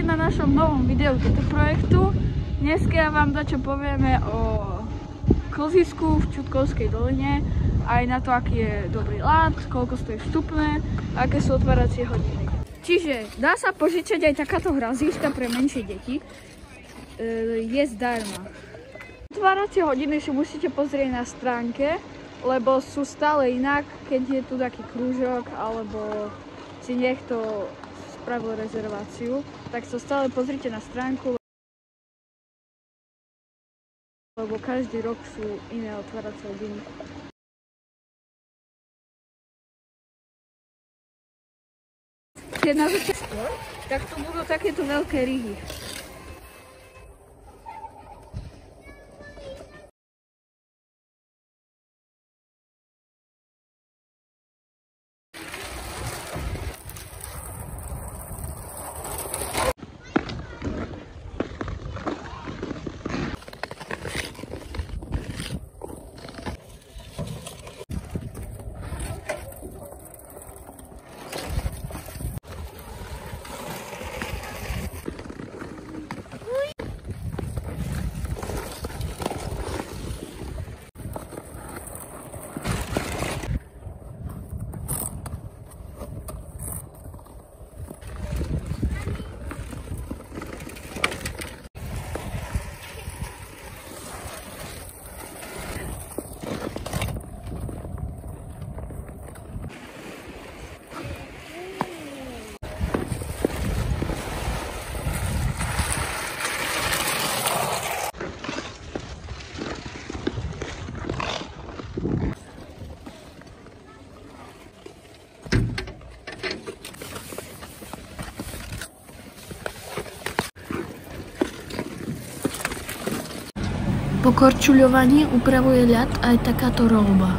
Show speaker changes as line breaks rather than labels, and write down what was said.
Vítajte na našom novom videu tohto projektu. Dneska vám dačo povieme o klzisku v Čutkovskej doline, aj na to, aký je dobrý ľad, koľko stojí vstupné, aké sú otváracie hodiny. Čiže dá sa požičať aj takáto hrazíška pre menšie deti. Je zdarma. Otváracie hodiny si musíte pozrieť na stránke, lebo sú stále inak, keď je tu taký krúžok, alebo si niekto spravil rezerváciu, tak sa stále pozrite na stránku, lebo každý rok sú iné otváracie hodiny. Keď na začiatku, tak tu budú takéto veľké ryhy.
Po korčuľovaní upravuje ľad aj takáto roľba.